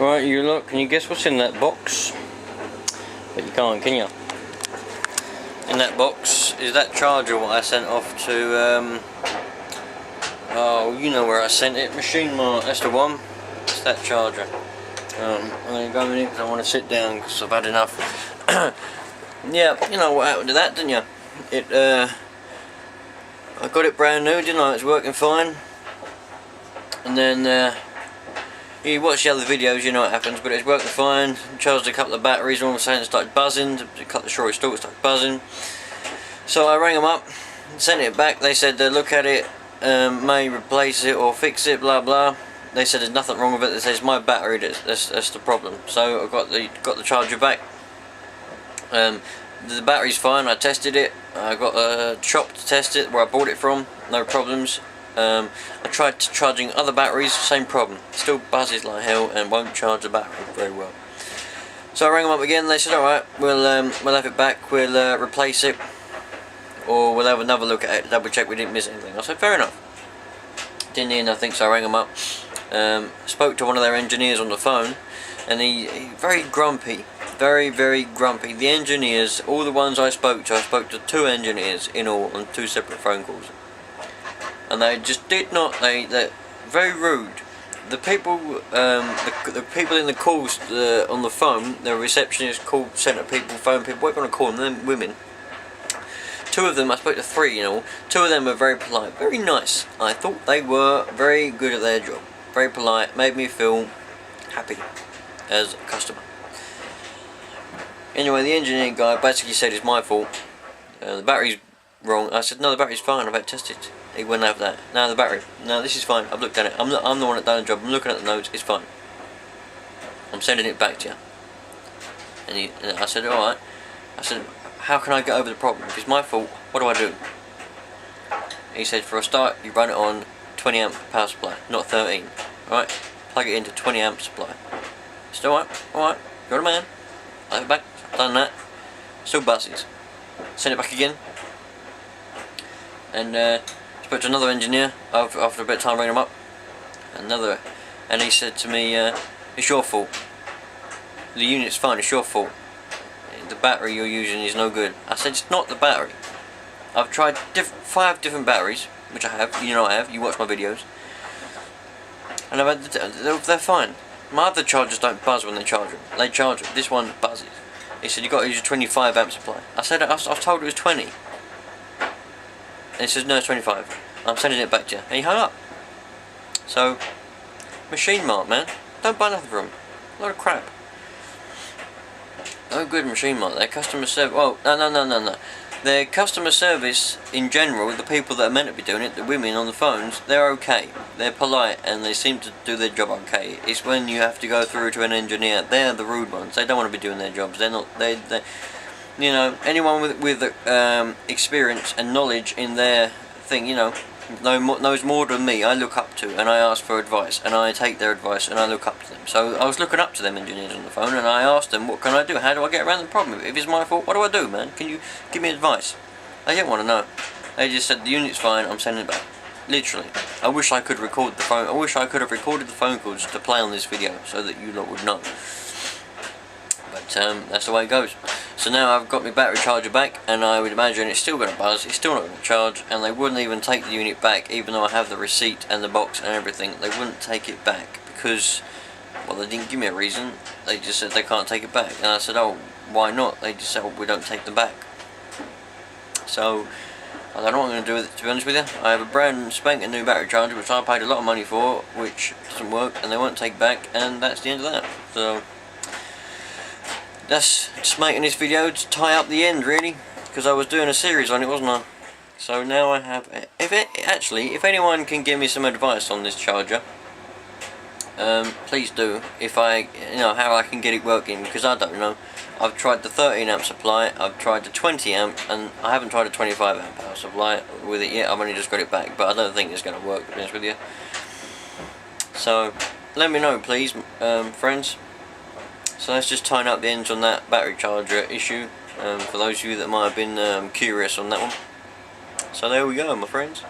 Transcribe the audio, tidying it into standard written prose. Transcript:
Right, you look, can you guess what's in that box? But you can't, can you? In that box is that charger what I sent off to, oh, you know where I sent it, Machine Mart, that's the one. It's that charger. I'm going to go in here because I want to sit down because I've had enough. Yeah, you know what happened to that, didn't you? I got it brand new, didn't I? It's working fine. And then, you watch the other videos, you know what happens, but it's working fine. Charged a couple of batteries, all of a sudden it started buzzing. To cut the short story, it started buzzing. So I rang them up, sent it back. They said they look at it, may replace it or fix it, blah blah. They said there's nothing wrong with it. They said it's my battery that's the problem. So I got the charger back. The battery's fine. I tested it. I got a shop to test it where I bought it from. No problems. I tried charging other batteries, same problem. Still buzzes like hell and won't charge the battery very well. So I rang them up again. They said, all right, we'll have it back. We'll replace it, or we'll have another look at it to double check we didn't miss anything. I said, fair enough. Didn't hear nothing, so I rang them up. Spoke to one of their engineers on the phone, and he very grumpy. Very, very grumpy. The engineers, all the ones I spoke to 2 engineers in all on 2 separate phone calls. And they just did not, they're very rude. The people, the people in the calls on the phone, the receptionist, call centre people, phone people, what do you want to call them, women. 2 of them, I spoke to 3 in all, 2 of them were very polite, very nice. I thought they were very good at their job. Very polite, made me feel happy as a customer. Anyway, the engineering guy basically said it's my fault. The battery's wrong. I said, no, the battery's fine, I've had it tested. He wouldn't have that. No, the battery. No, this is fine. I've looked at it. I'm the one that done the job. I'm looking at the notes. It's fine. I'm sending it back to you. And I said, alright. I said, how can I get over the problem? If it's my fault, what do I do? He said, for a start, you run it on 20 amp power supply, not 13. Alright? Plug it into 20 amp supply. I said, alright, you're a man. I have it back. I've done that. Still buzzes. Send it back again. And spoke to another engineer after a bit of time, rang him up. And he said to me, it's your fault. The unit's fine, it's your fault. The battery you're using is no good. I said, it's not the battery. I've tried 5 different batteries, which I have, you know I have, you watch my videos. And they're fine. My other chargers don't buzz when they charge them. They charge them. This one buzzes. He said, you've got to use a 25 amp supply. I said, I've told it was 20. And he says, no, it's 25. I'm sending it back to you. And he hung up. So, Machine Mart, man. Don't buy nothing from them. A lot of crap. No good Machine Mart. Their customer service, well, no. Their customer service, in general, the people that are meant to be doing it, the women on the phones, they're okay. They're polite and they seem to do their job okay. It's when you have to go through to an engineer, they're the rude ones. They don't want to be doing their jobs. They're not, you know, anyone with experience and knowledge in their thing, you know, knows more than me. I look up to, and I ask for advice, and I take their advice, and I look up to them. So I was looking up to them engineers on the phone, and I asked them, what can I do? How do I get around the problem? If it's my fault, what do I do, man? Can you give me advice? They didn't want to know. They just said, the unit's fine, I'm sending it back. Literally. I wish I could record the phone. I wish I could have recorded the phone calls to play on this video, so that you lot would know. But that's the way it goes. So now I've got my battery charger back, and I would imagine it's still going to buzz, it's still not going to charge, and they wouldn't even take the unit back, even though I have the receipt and the box and everything. They wouldn't take it back because, well, they didn't give me a reason. They just said they can't take it back, and I said, oh, why not? They just said, well, we don't take them back. So I don't know what I'm going to do with it, to be honest with you. I have a brand spanking new battery charger, which I paid a lot of money for, which doesn't work, and they won't take back, and that's the end of that. So that's just making this video to tie up the end, really, because I was doing a series on it, wasn't I? So now I have. If anyone can give me some advice on this charger, please do. If how I can get it working, because I don't know. I've tried the 13 amp supply, I've tried the 20 amp, and I haven't tried a 25 amp power supply with it yet. I've only just got it back, but I don't think it's going to work, to be honest with you. So let me know, please, friends. So let's just tighten up the ends on that battery charger issue, for those of you that might have been curious on that one. So there we go, my friends.